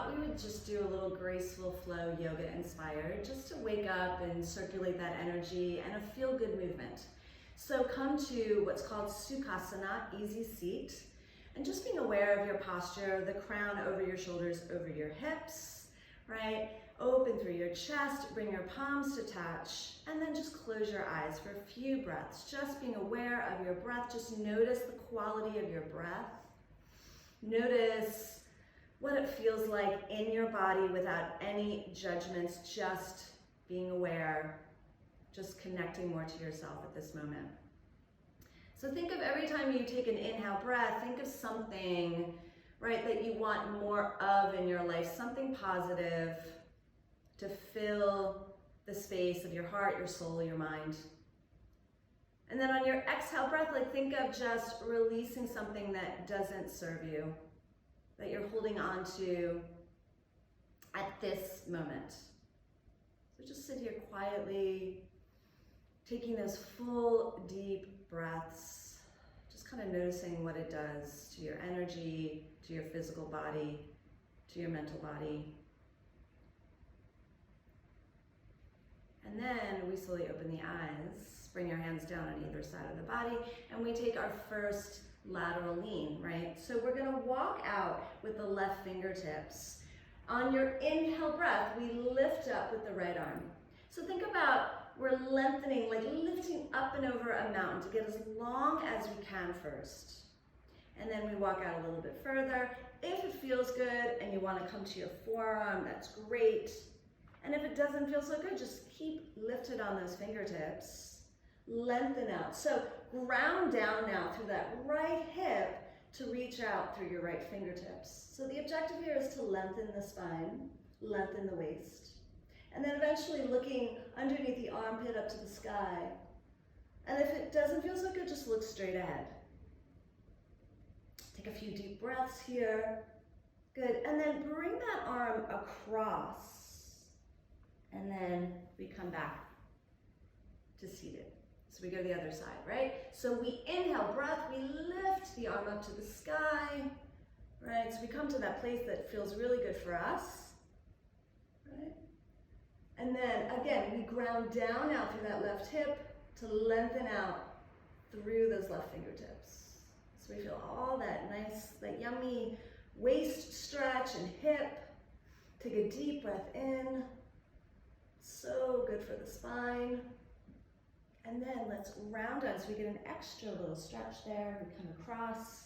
thought we would just do a little graceful flow yoga inspired, just to wake up and circulate that energy and a feel-good movement. So come to what's called Sukhasana, easy seat, and just being aware of your posture, the crown over your shoulders, over your hips, right? Open through your chest, bring your palms to touch, and then just close your eyes for a few breaths. Just being aware of your breath, just notice the quality of your breath. Notice what it feels like in your body without any judgments, just being aware, just connecting more to yourself at this moment. So think of every time you take an inhale breath, think of something, right, that you want more of in your life, something positive to fill the space of your heart, your soul, your mind. And then on your exhale breath, like think of just releasing something that doesn't serve you, that you're holding on to at this moment. So just sit here quietly, taking those full, deep breaths, just kind of noticing what it does to your energy, to your physical body, to your mental body. And then we slowly open the eyes, bring your hands down on either side of the body, and we take our first lateral lean, right? So we're gonna walk out with the left fingertips. On your inhale breath, we lift up with the right arm. So think about we're lengthening, like lifting up and over a mountain to get as long as we can first. And then we walk out a little bit further. If it feels good and you wanna come to your forearm, that's great. And if it doesn't feel so good, just keep lifted on those fingertips. Lengthen out. So ground down now through that right hip to reach out through your right fingertips. So the objective here is to lengthen the spine, lengthen the waist. And then eventually looking underneath the armpit up to the sky. And if it doesn't feel so good, just look straight ahead. Take a few deep breaths here. Good. And then bring that arm across. And then we come back to seated. So we go to the other side, right? So we inhale breath, we lift the arm up to the sky, right? So we come to that place that feels really good for us, right? And then again, we ground down now through that left hip to lengthen out through those left fingertips. So we feel all that nice, that yummy waist stretch and hip. Take a deep breath in. So good for the spine. And then let's round on, so we get an extra little stretch there. We come across,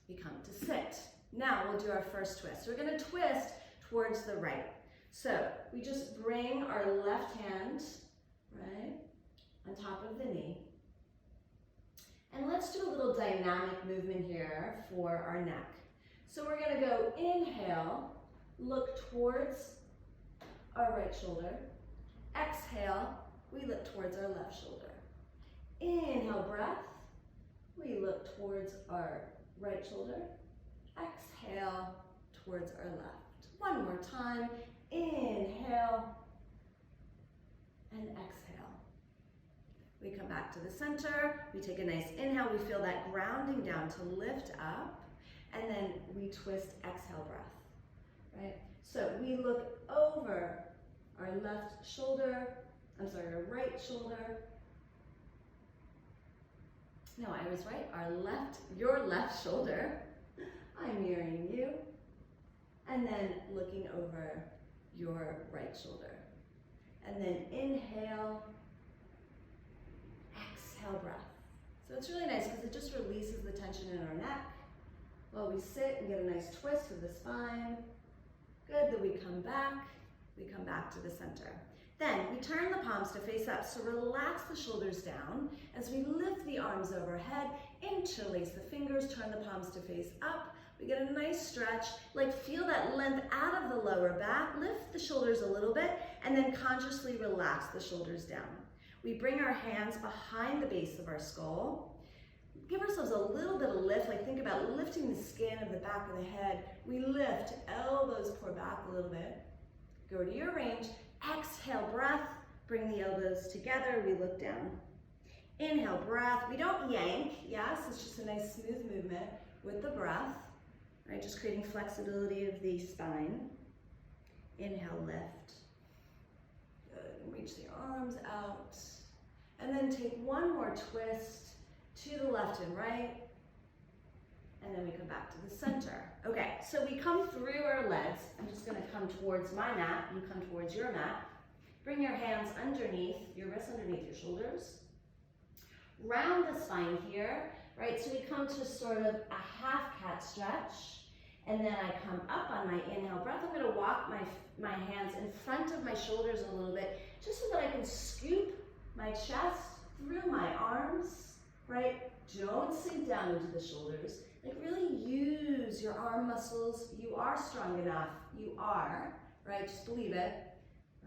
we come to sit. Now we'll do our first twist. We're gonna twist towards the right. So we just bring our left hand, right, on top of the knee. And let's do a little dynamic movement here for our neck. So we're gonna go inhale, look towards our right shoulder. Exhale, we look towards our left shoulder. Inhale, breath. We look towards our right shoulder. Exhale, towards our left. One more time. Inhale and exhale. We come back to the center. We take a nice inhale. We feel that grounding down to lift up. And then we twist, exhale, breath, right? So we look over our left shoulder, our right shoulder. No, I was right, your left shoulder. I'm mirroring you. And then looking over your right shoulder. And then inhale, exhale, breath. So it's really nice because it just releases the tension in our neck while we sit and get a nice twist of the spine. Good, then we come back to the center. Then we turn the palms to face up, so relax the shoulders down as we lift the arms overhead, interlace the fingers, turn the palms to face up. We get a nice stretch, like feel that length out of the lower back, lift the shoulders a little bit, and then consciously relax the shoulders down. We bring our hands behind the base of our skull. Give ourselves a little bit of lift, like think about lifting the skin of the back of the head. We lift, elbows pour back a little bit. Go to your range, exhale, breath, bring the elbows together, we look down. Inhale, breath, we don't yank, yes, it's just a nice smooth movement with the breath. right? Just creating flexibility of the spine. Inhale, lift. Good, and reach the arms out. And then take one more twist to the left and right. And then we come back to the center. Okay, so we come through our legs. I'm just gonna come towards my mat. You come towards your mat. Bring your hands underneath, your wrists underneath your shoulders. Round the spine here, right? So we come to sort of a half cat stretch. And then I come up on my inhale breath. I'm gonna walk my hands in front of my shoulders a little bit, just so that I can scoop my chest through my arms, right? Don't sink down into the shoulders. Like really use your arm muscles. You are strong enough. You are, right? Just believe it,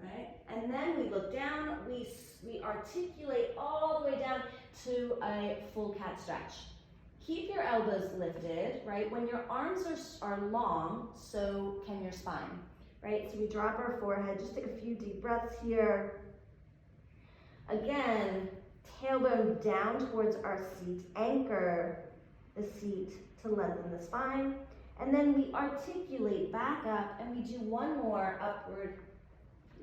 right? And then we look down. We articulate all the way down to a full cat stretch. Keep your elbows lifted, right? When your arms are long, so can your spine, right? So we drop our forehead. Just take a few deep breaths here. Again, tailbone down towards our seat. Anchor the seat to lengthen the spine. And then we articulate back up and we do one more upward,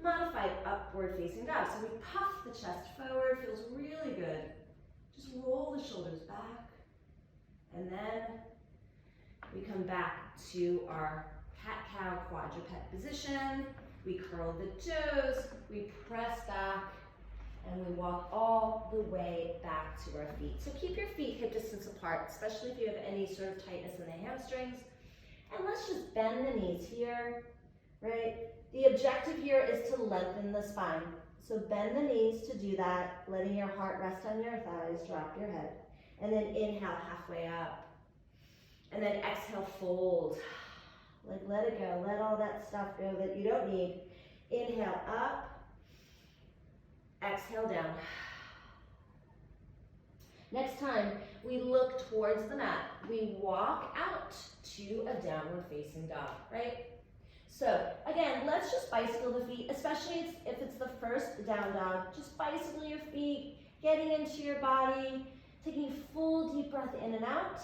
modified upward facing dog. So we puff the chest forward, feels really good. Just roll the shoulders back. And then we come back to our cat-cow quadruped position. We curl the toes, we press back, and we walk all the way back to our feet. So keep your feet hip distance apart, especially if you have any sort of tightness in the hamstrings. And let's just bend the knees here, right? The objective here is to lengthen the spine. So bend the knees to do that, letting your heart rest on your thighs, drop your head. And then inhale halfway up. And then exhale, fold. Like let it go, let all that stuff go that you don't need. Inhale up. Exhale down. Next time, we look towards the mat. We walk out to a downward facing dog, right? So again, let's just bicycle the feet, especially if it's the first down dog. Just bicycle your feet, getting into your body, taking a full deep breath in and out.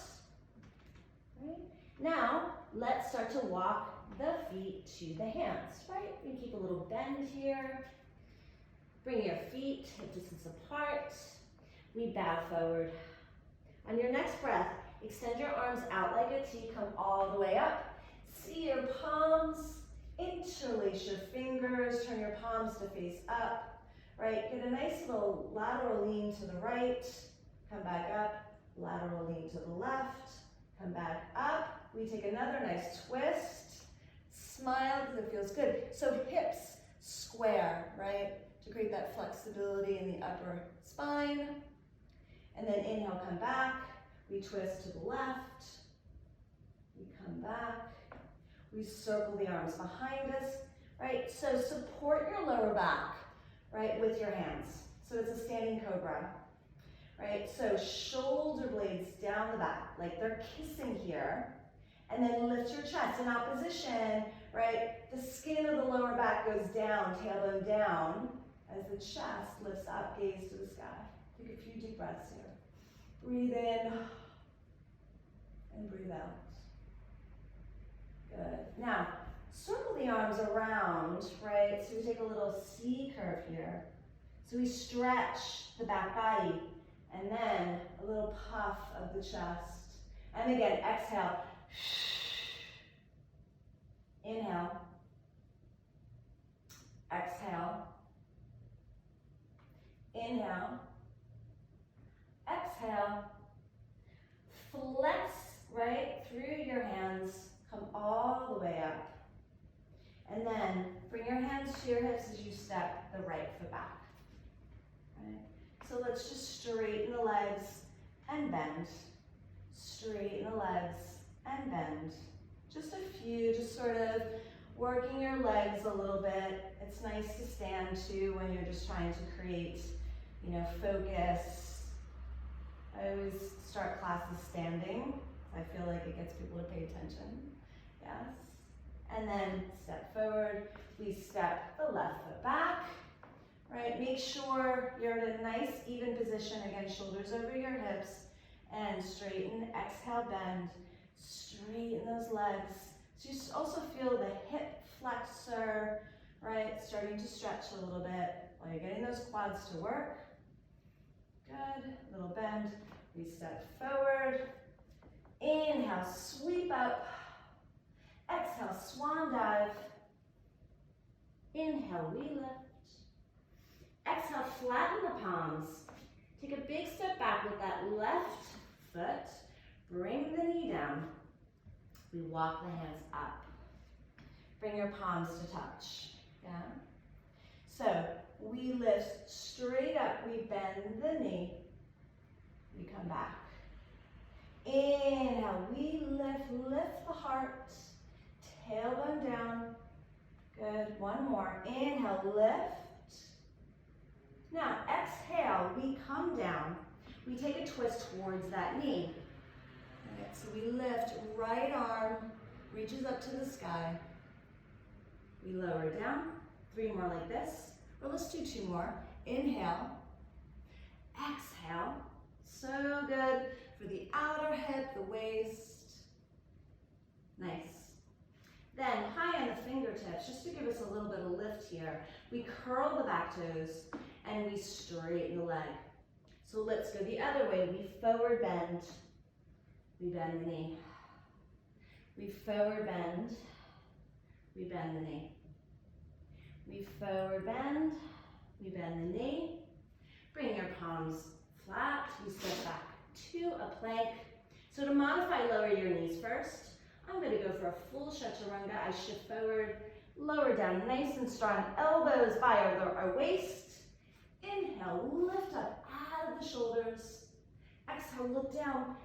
Right? Now, let's start to walk the feet to the hands, right? We can keep a little bend here. Bring your feet hip distance apart. We bow forward. On your next breath, extend your arms out like a T, come all the way up. See your palms, interlace your fingers, turn your palms to face up, right? Get a nice little lateral lean to the right, come back up, lateral lean to the left, come back up. We take another nice twist, smile because it feels good. So hips square, right? To create that flexibility in the upper spine. And then inhale, come back. We twist to the left. We come back. We circle the arms behind us, right? So support your lower back, right, with your hands. So it's a standing cobra, right? So shoulder blades down the back, like they're kissing here. And then lift your chest in opposition, right? The skin of the lower back goes down, tailbone down, as the chest lifts up, gaze to the sky. Take a few deep breaths here. Breathe in and breathe out. Good. Now, circle the arms around, right? So we take a little C curve here. So we stretch the back body, and then a little puff of the chest. And again, exhale. Inhale. Exhale. Inhale. Exhale. Flex right through your hands. Come all the way up. And then bring your hands to your hips as you step the right foot back. Right? So let's just straighten the legs and bend. Straighten the legs and bend. Just a few, just sort of working your legs a little bit. It's nice to stand too when you're just trying to create, focus. I always start classes standing. I feel like it gets people to pay attention. Yes. And then step forward. We step the left foot back. Right? Make sure you're in a nice even position. Again, shoulders over your hips. And straighten. Exhale, bend. Straighten those legs. So you also feel the hip flexor, right, starting to stretch a little bit while you're getting those quads to work. Good, little bend. We step forward. Inhale, sweep up. Exhale, swan dive. Inhale, we lift. Exhale, flatten the palms. Take a big step back with that left foot. Bring the knee down. We walk the hands up. Bring your palms to touch. Yeah? So we lift straight up. We bend the knee. We come back. Inhale, we lift the heart. Tailbone down. Good, one more. Inhale, lift. Now, exhale, we come down. We take a twist towards that knee. All right, so we lift, right arm reaches up to the sky. We lower down, 3 more like this, or let's do 2 more. Inhale, exhale, so good for the outer hip, the waist. Nice. Then high on the fingertips, just to give us a little bit of lift here, we curl the back toes and we straighten the leg. So let's go the other way. We forward bend, we bend the knee. We forward bend, we bend the knee. We forward bend, we bend the knee. Bring your palms flat, we step back to a plank. So to modify, lower your knees first. I'm going to go for a full chaturanga. I shift forward, lower down, nice and strong. Elbows by our waist. Inhale, lift up out of the shoulders. Exhale, look down.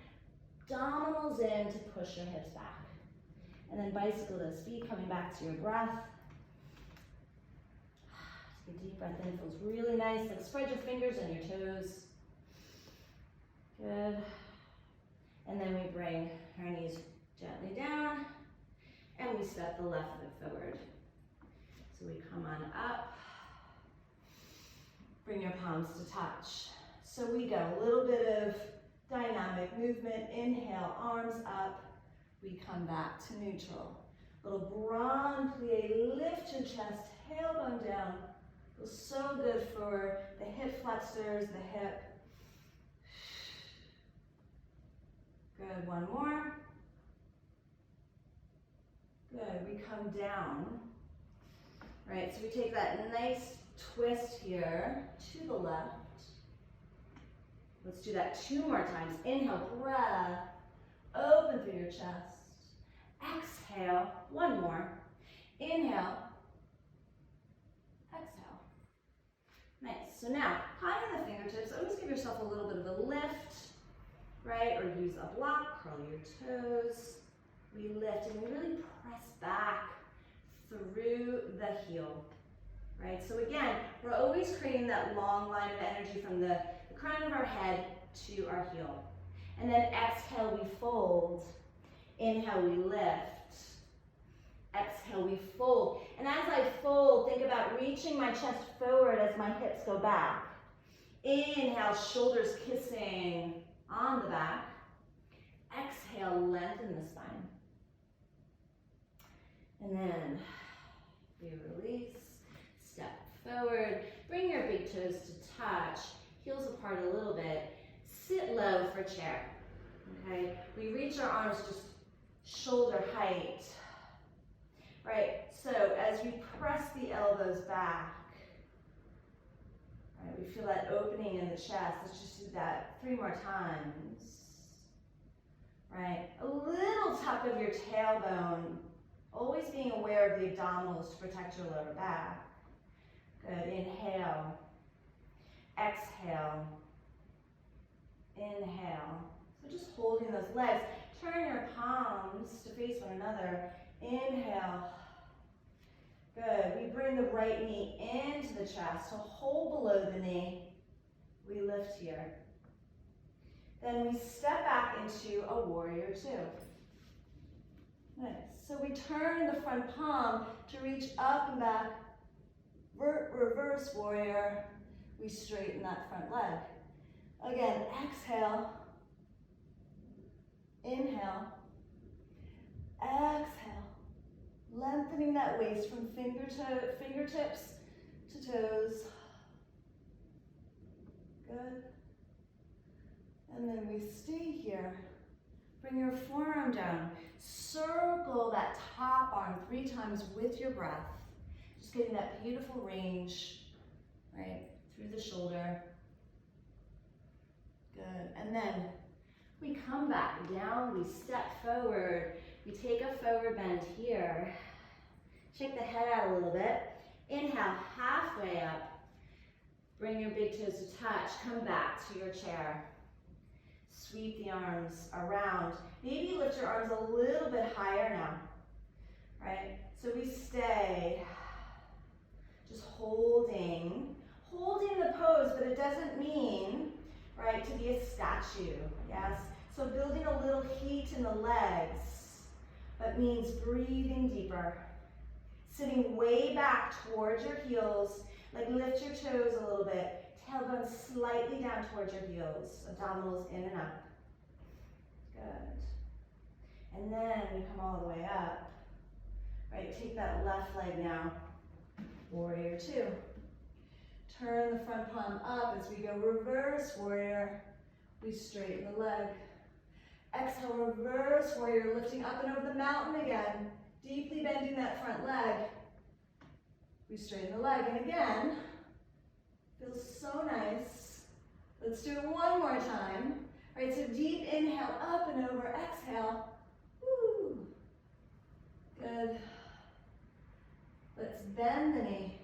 Abdominals in to push your hips back. And then bicycle those feet, coming back to your breath. Take a deep breath in, feels really nice. Like spread your fingers and your toes. Good. And then we bring our knees gently down, and we step the left foot forward. So we come on up, bring your palms to touch. So we go a little bit of dynamic movement. Inhale, arms up. We come back to neutral. Little grand plie, lift your chest, tailbone down. Feels so good for the hip flexors, the hip. Good, one more. Good, we come down. Right, so we take that nice twist here to the left. Let's do that 2 more times. Inhale, breath. Open through your chest. Exhale, 1 more. Inhale. Exhale. Nice, so now, high on the fingertips, always give yourself a little bit of a lift, right? Or use a block, curl your toes. We lift and we really press back through the heel, right? So again, we're always creating that long line of energy from the crown of our head to our heel. And then exhale, we fold. Inhale, we lift. Exhale, we fold. And as I fold, think about reaching my chest forward as my hips go back. Inhale, shoulders kissing on the back. Exhale, lengthen the spine. And then we release, step forward, bring your big toes to touch, heels apart a little bit, sit low for chair, okay? We reach our arms just shoulder height, right? So as we press the elbows back, right, we feel that opening in the chest. Let's just do that 3 more times, right? A little tuck of your tailbone, always being aware of the abdominals to protect your lower back. Good, inhale, exhale, inhale. So just holding those legs. Turn your palms to face one another. Inhale. Good, we bring the right knee into the chest, so hold below the knee. We lift here. Then we step back into a warrior 2. Nice. So we turn the front palm to reach up and back. Reverse warrior. We straighten that front leg. Again, exhale. Inhale. Exhale. Lengthening that waist from fingertips to toes. Good. And then we stay here. Bring your forearm down. Circle that top arm 3 times with your breath. Just getting that beautiful range, right, through the shoulder. Good. And then we come back down, we step forward. We take a forward bend here. Shake the head out a little bit. Inhale, halfway up. Bring your big toes to touch. Come back to your chair. Sweep the arms around. Maybe lift your arms a little bit higher now, right? So we stay just holding the pose, but it doesn't mean, right, to be a statue, yes? So building a little heat in the legs, but means breathing deeper. Sitting way back towards your heels, like lift your toes a little bit. Tailbone slightly down towards your heels. Abdominals in and up. Good. And then we come all the way up. Right, take that left leg now. Warrior 2. Turn the front palm up as we go reverse warrior. We straighten the leg. Exhale, reverse warrior, lifting up and over the mountain again. Deeply bending that front leg. We straighten the leg, and again, feels so nice. Let's do it one more time. All right, so deep inhale, up and over, exhale. Woo. Good. Let's bend the knee.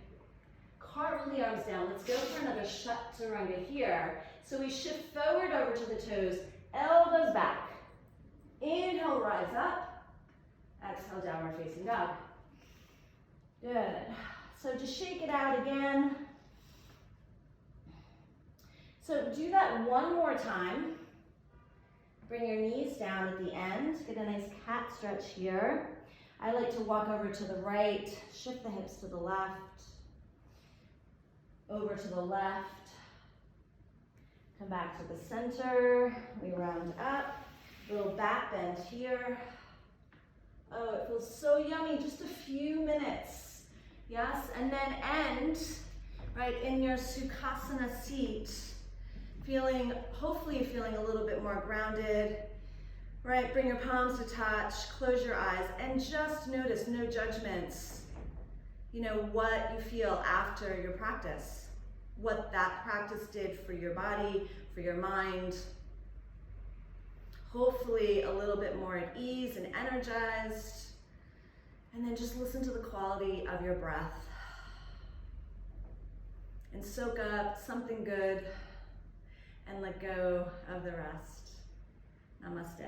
Cartwheel the arms down. Let's go for another chaturanga here. So we shift forward over to the toes, elbows back. Inhale, rise up. Exhale, downward facing dog. Good. So just shake it out again. So do that one more time. Bring your knees down at the end. Get a nice cat stretch here. I like to walk over to the right, shift the hips to the left, over to the left. Come back to the center. We round up. Little back bend here. Oh, it feels so yummy, just a few minutes. Yes, and then end, right, in your Sukhasana seat. Hopefully feeling a little bit more grounded, right? Bring your palms to touch, close your eyes, and just notice, no judgments, you know, what you feel after your practice, what that practice did for your body, for your mind. Hopefully a little bit more at ease and energized. And then just listen to the quality of your breath. And soak up something good and let go of the rest. Namaste.